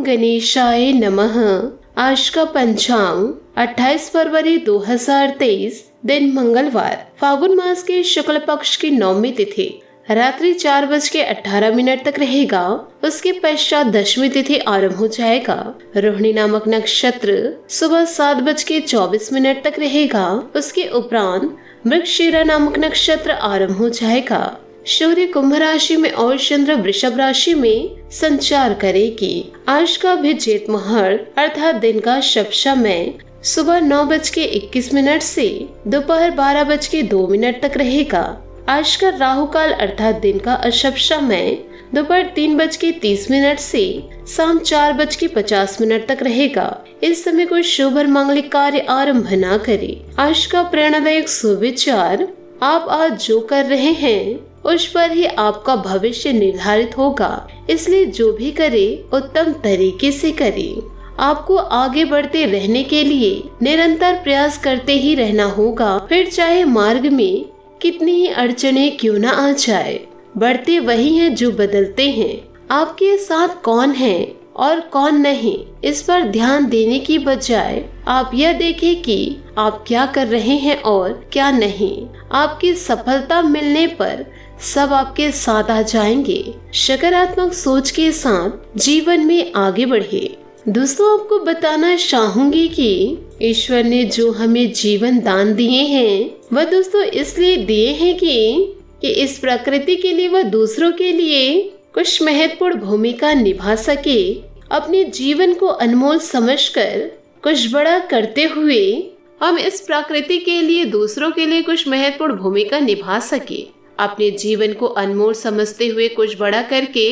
ओम गणेशाय नमः। आज का पंचांग 28 फरवरी 2023, दिन मंगलवार, फागुन मास के शुक्ल पक्ष की 9वीं तिथि रात्रि 4:18 तक रहेगा। उसके पश्चात दशमी तिथि आरंभ हो जाएगा। रोहिणी नामक नक्षत्र सुबह 7:24 तक रहेगा। उसके उपरांत मृगशिरा नामक नक्षत्र आरंभ हो जाएगा। सूर्य कुंभ राशि में और चंद्र वृषभ राशि में संचार करेगी। आज का भी जेठ मुहूर्त अर्थात दिन का शुभ समय सुबह 9:21 से दोपहर 12:02 तक रहेगा। आज का राहु काल अर्थात दिन का अशुभ समय दोपहर 3:30 से शाम 4:50 तक रहेगा। इस समय कोई शुभ और मांगलिक कार्य आरंभ न करे। आज का प्रेरणादायक सुविचार, आप आज जो कर रहे हैं उस पर ही आपका भविष्य निर्धारित होगा, इसलिए जो भी करे उत्तम तरीके से करे। आपको आगे बढ़ते रहने के लिए निरंतर प्रयास करते ही रहना होगा, फिर चाहे मार्ग में कितनी ही अड़चनें क्यों न आ जाए। बढ़ते वही हैं जो बदलते हैं। आपके साथ कौन है और कौन नहीं, इस पर ध्यान देने की बजाय आप यह देखें कि आप क्या कर रहे हैं और क्या नहीं। आपकी सफलता मिलने पर सब आपके साथ आ जाएंगे। सकारात्मक सोच के साथ जीवन में आगे बढ़े। दोस्तों, आपको बताना चाहूंगी कि ईश्वर ने जो हमें जीवन दान दिए हैं वह दोस्तों इसलिए दिए हैं कि इस प्रकृति के लिए व दूसरों के लिए कुछ महत्वपूर्ण भूमिका निभा सके। अपने जीवन को अनमोल समझकर कुछ बड़ा करते हुए हम इस प्रकृति के लिए, दूसरों के लिए कुछ महत्वपूर्ण भूमिका निभा सके। अपने जीवन को अनमोल समझते हुए कुछ बड़ा करके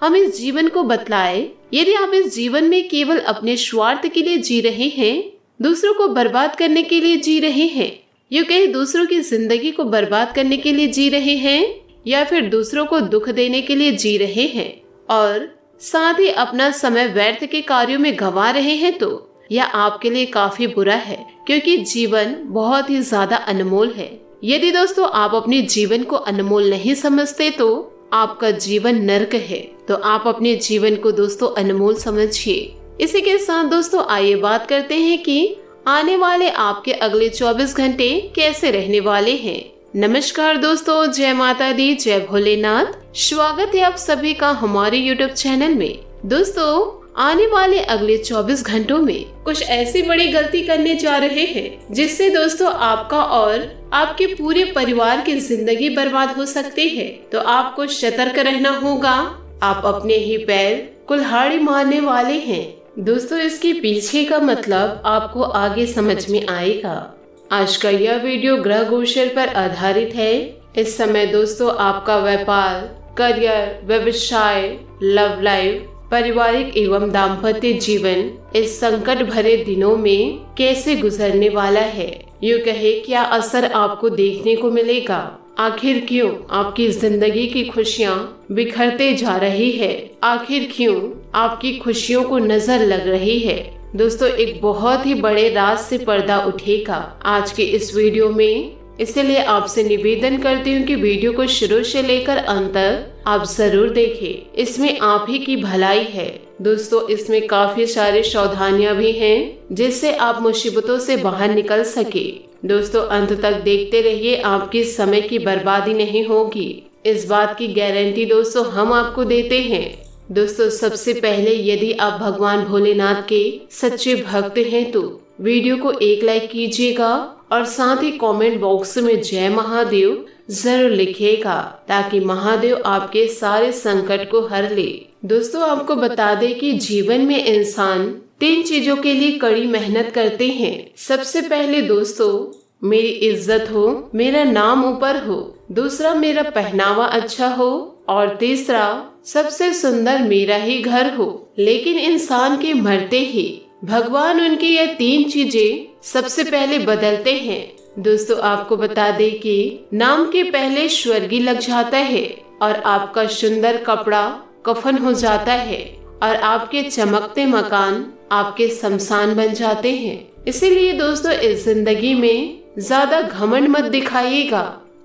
हम इस जीवन को बतलाए। यदि आप इस जीवन में केवल अपने स्वार्थ के लिए जी रहे हैं, दूसरों को बर्बाद करने के लिए जी रहे हैं, यूँ कहीं दूसरों की जिंदगी को बर्बाद करने के लिए जी रहे हैं, या फिर दूसरों को दुख देने के लिए जी रहे हैं और साथ ही अपना समय व्यर्थ के कार्यों में गंवा रहे हैं, तो यह आपके लिए काफी बुरा है, क्योंकि जीवन बहुत ही ज्यादा अनमोल है। यदि दोस्तों आप अपने जीवन को अनमोल नहीं समझते तो आपका जीवन नर्क है। तो आप अपने जीवन को दोस्तों अनमोल समझिए। इसी के साथ दोस्तों आइए बात करते हैं कि आने वाले आपके अगले 24 घंटे कैसे रहने वाले हैं। नमस्कार दोस्तों, जय माता दी, जय भोलेनाथ। स्वागत है आप सभी का हमारे YouTube चैनल में। दोस्तों, आने वाले अगले 24 घंटों में कुछ ऐसी बड़ी गलती करने जा रहे हैं जिससे दोस्तों आपका और आपके पूरे परिवार की जिंदगी बर्बाद हो सकती है। तो आपको सतर्क रहना होगा। आप अपने ही पैर कुल्हाड़ी मारने वाले हैं। दोस्तों, इसके पीछे का मतलब आपको आगे समझ में आएगा। आज का यह वीडियो ग्रह गोचर पर आधारित है। इस समय दोस्तों आपका व्यापार, करियर, व्यवसाय, लव लाइफ, पारिवारिक एवं दाम्पत्य जीवन इस संकट भरे दिनों में कैसे गुजरने वाला है, यूँ कहे क्या असर आपको देखने को मिलेगा। आखिर क्यों आपकी जिंदगी की खुशियाँ बिखरते जा रही है, आखिर क्यों आपकी खुशियों को नजर लग रही है। दोस्तों, एक बहुत ही बड़े राज से पर्दा उठेगा आज के इस वीडियो में। इसलिए आपसे निवेदन करती हूँ कि वीडियो को शुरू से लेकर अंत तक आप जरूर देखें। इसमें आप ही की भलाई है। दोस्तों, इसमें काफी सारी सावधानियां भी हैं जिससे आप मुसीबतों से बाहर निकल सके। दोस्तों, अंत तक देखते रहिए, आपकी समय की बर्बादी नहीं होगी। इस बात की गारंटी दोस्तों हम आपको देते हैं। दोस्तों, सबसे पहले यदि आप भगवान भोलेनाथ के सच्चे भक्त हैं तो वीडियो को एक लाइक कीजिएगा और साथ ही कमेंट बॉक्स में जय महादेव जरूर लिखिएगा, ताकि महादेव आपके सारे संकट को हर ले। दोस्तों, आपको बता दें कि जीवन में इंसान 3 चीजों के लिए कड़ी मेहनत करते हैं। सबसे पहले दोस्तों, मेरी इज्जत हो, मेरा नाम ऊपर हो, दूसरा मेरा पहनावा अच्छा हो और तीसरा सबसे सुंदर मेरा ही घर हो। लेकिन इंसान के मरते ही भगवान उनकी यह 3 चीजें सबसे पहले बदलते हैं। दोस्तों, आपको बता दें कि नाम के पहले स्वर्गीय लग जाता है और आपका सुंदर कपड़ा कफन हो जाता है और आपके चमकते मकान आपके शमशान बन जाते हैं। इसीलिए दोस्तों, इस जिंदगी में ज्यादा घमंड मत दिखाइएगा।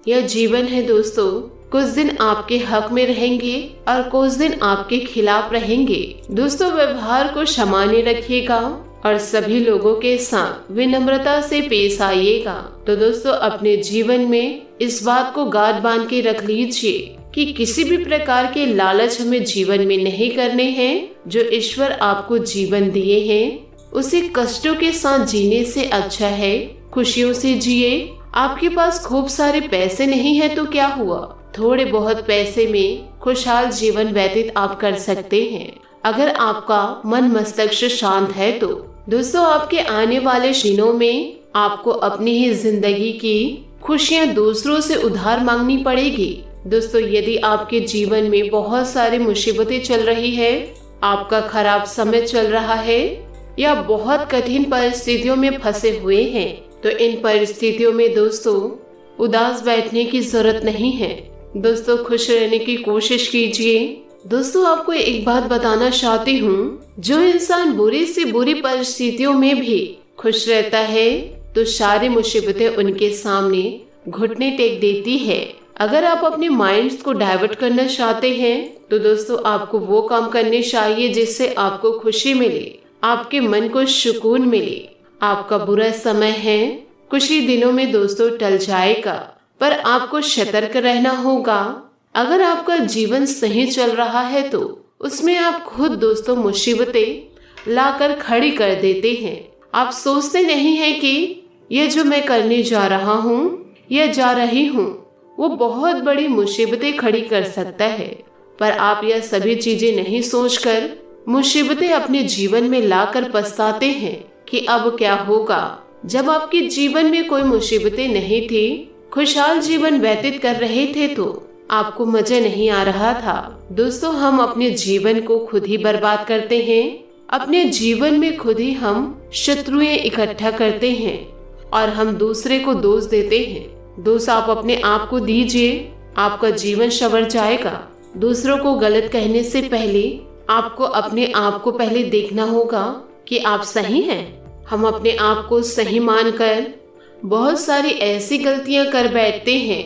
यह जीवन है दोस्तों, कुछ दिन आपके हक में रहेंगे और कुछ दिन आपके खिलाफ रहेंगे। दोस्तों, व्यवहार को सामान्य रखिएगा और सभी लोगों के साथ विनम्रता से पेश आइएगा। तो दोस्तों, अपने जीवन में इस बात को गांठ बांध के रख लीजिए कि किसी भी प्रकार के लालच हमें जीवन में नहीं करने हैं। जो ईश्वर आपको जीवन दिए हैं उसे कष्टों के साथ जीने से अच्छा है खुशियों से जिए। आपके पास खूब सारे पैसे नहीं है तो क्या हुआ, थोड़े बहुत पैसे में खुशहाल जीवन व्यतीत आप कर सकते हैं अगर आपका मन मस्तिष्क शांत है तो। दोस्तों, आपके आने वाले दिनों में आपको अपनी ही जिंदगी की खुशियां दूसरों से उधार मांगनी पड़ेगी। दोस्तों, यदि आपके जीवन में बहुत सारी मुसीबतें चल रही है, आपका खराब समय चल रहा है या बहुत कठिन परिस्थितियों में फंसे हुए हैं, तो इन परिस्थितियों में दोस्तों उदास बैठने की जरूरत नहीं है। दोस्तों, खुश रहने की कोशिश कीजिए। दोस्तों, आपको एक बात बताना चाहती हूँ, जो इंसान बुरी से बुरी परिस्थितियों में भी खुश रहता है तो सारी मुसीबतें उनके सामने घुटने टेक देती है। अगर आप अपने माइंड को डाइवर्ट करना चाहते हैं तो दोस्तों आपको वो काम करने चाहिए जिससे आपको खुशी मिले, आपके मन को सुकून मिले। आपका बुरा समय है, कुछ ही दिनों में दोस्तों टल जाएगा, पर आपको सतर्क रहना होगा। अगर आपका जीवन सही चल रहा है तो उसमें आप खुद दोस्तों मुसीबतें लाकर खड़ी कर देते हैं। आप सोचते नहीं हैं कि ये जो मैं करने जा रहा हूँ या जा रही हूँ वो बहुत बड़ी मुसीबतें खड़ी कर सकता है, पर आप यह सभी चीजें नहीं सोचकर मुसीबतें अपने जीवन में लाकर पछताते हैं कि अब क्या होगा। जब आपके जीवन में कोई मुसीबतें नहीं थी, खुशहाल जीवन व्यतीत कर रहे थे तो आपको मजा नहीं आ रहा था। दोस्तों, हम अपने जीवन को खुद ही बर्बाद करते हैं, अपने जीवन में खुद ही हम शत्रुएं इकट्ठा करते हैं और हम दूसरे को दोष देते हैं। दोस्त, आप अपने आप को दीजिए, आपका जीवन संवर जाएगा। दूसरों को गलत कहने से पहले आपको अपने आप को पहले देखना होगा कि आप सही हैं। हम अपने आप को सही मानकर बहुत सारी ऐसी गलतियां कर बैठते हैं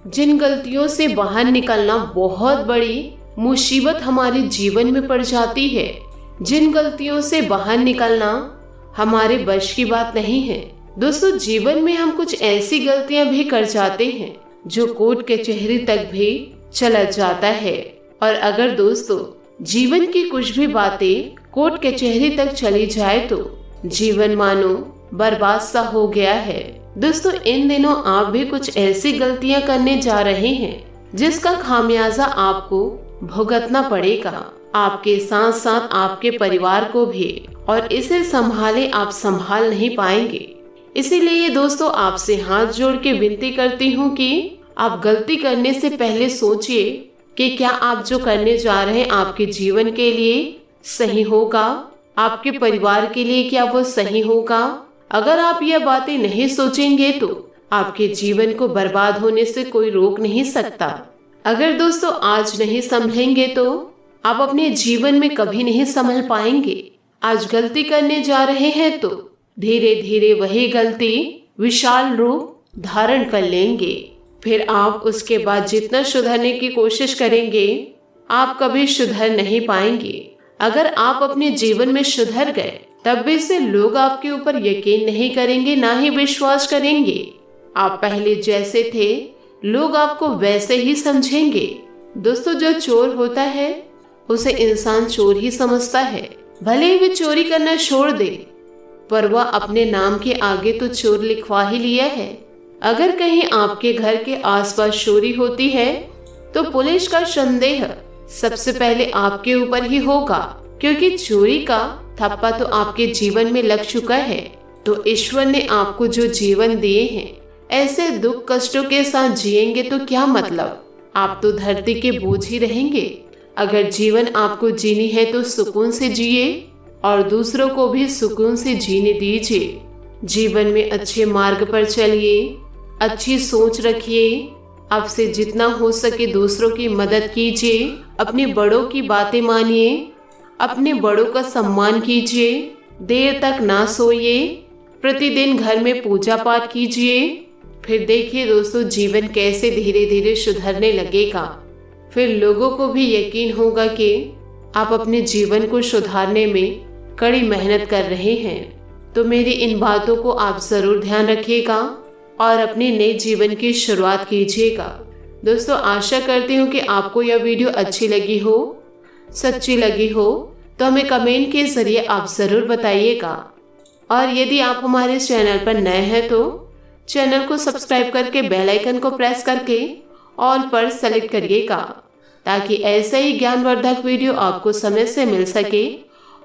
जिन गलतियों से बाहर निकलना बहुत बड़ी मुसीबत हमारे जीवन में पड़ जाती है। जिन गलतियों से बाहर निकलना हमारे बस की बात नहीं है। दोस्तों, जीवन में हम कुछ ऐसी गलतियां भी कर जाते हैं जो कोर्ट कचहरी तक भी चला जाता है। और अगर दोस्तों जीवन की कुछ भी बातें कोर्ट कचहरी तक चली जाए तो जीवन मानो बर्बाद सा हो गया है। दोस्तों, इन दिनों आप भी कुछ ऐसी गलतियां करने जा रहे हैं जिसका खामियाजा आपको भुगतना पड़ेगा, आपके साथ साथ आपके परिवार को भी, और इसे संभाले आप संभाल नहीं पाएंगे। इसीलिए दोस्तों आपसे हाथ जोड़ के विनती करती हूँ कि आप गलती करने से पहले सोचिए कि क्या आप जो करने जा रहे हैं आपके जीवन के लिए सही होगा, आपके परिवार के लिए क्या वो सही होगा। अगर आप यह बातें नहीं सोचेंगे तो आपके जीवन को बर्बाद होने से कोई रोक नहीं सकता। अगर दोस्तों आज नहीं संभलेंगे तो आप अपने जीवन में कभी नहीं संभल पाएंगे। आज गलती करने जा रहे हैं तो धीरे धीरे वही गलती विशाल रूप धारण कर लेंगे। फिर आप उसके बाद जितना सुधरने की कोशिश करेंगे आप कभी सुधर नहीं पाएंगे। अगर आप अपने जीवन में सुधर गए तब भी से लोग आपके ऊपर यकीन नहीं करेंगे, ना ही विश्वास करेंगे। आप पहले जैसे थे लोग आपको वैसे ही समझेंगे। दोस्तों, जो चोर होता है उसे इंसान चोर ही समझता है, भले ही वे चोरी करना छोड़ दे, पर वह अपने नाम के आगे तो चोर लिखवा ही लिया है। अगर कहीं आपके घर के आसपास चोरी होती है तो पुलिस का संदेह सबसे पहले आपके ऊपर ही होगा, क्योंकि चोरी का थप्पा तो आपके जीवन में लग चुका है। तो ईश्वर ने आपको जो जीवन दिए हैं ऐसे दुख कष्टों के साथ जिएंगे तो क्या मतलब, आप तो धरती के बोझ ही रहेंगे। अगर जीवन आपको जीनी है तो सुकून से जिए और दूसरों को भी सुकून से जीने दीजिए। जीवन में अच्छे मार्ग पर चलिए, अच्छी सोच रखिए, आपसे जितना हो सके दूसरों की मदद कीजिए, अपने बड़ों की बातें मानिए, अपने बड़ों का सम्मान कीजिए, देर तक ना सोइए, प्रतिदिन घर में पूजा पाठ कीजिए, फिर देखिए दोस्तों जीवन कैसे धीरे धीरे सुधरने लगेगा। फिर लोगों को भी यकीन होगा कि आप अपने जीवन को सुधारने में कड़ी मेहनत कर रहे हैं। तो मेरी इन बातों को आप जरूर ध्यान रखिएगा और अपने नए जीवन की शुरुआत कीजिएगा। दोस्तों आशा करती हूँ कि आपको यह वीडियो अच्छी लगी हो, सच्ची लगी हो, तो हमें कमेंट के जरिए आप जरूर बताइएगा। और यदि आप हमारे चैनल पर नए हैं तो चैनल को सब्सक्राइब करके बेल आइकन को प्रेस करके ऑल पर सेलेक्ट करिएगा, ताकि ऐसे ही ज्ञानवर्धक वीडियो आपको समय से मिल सके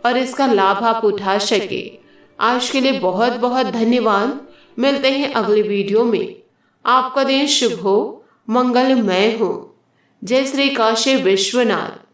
और इसका लाभ आप उठा सके। आज के लिए बहुत बहुत धन्यवाद। मिलते हैं अगले वीडियो में। आपका दिन शुभ हो, मंगलमय हो। जय श्री काशी विश्वनाथ।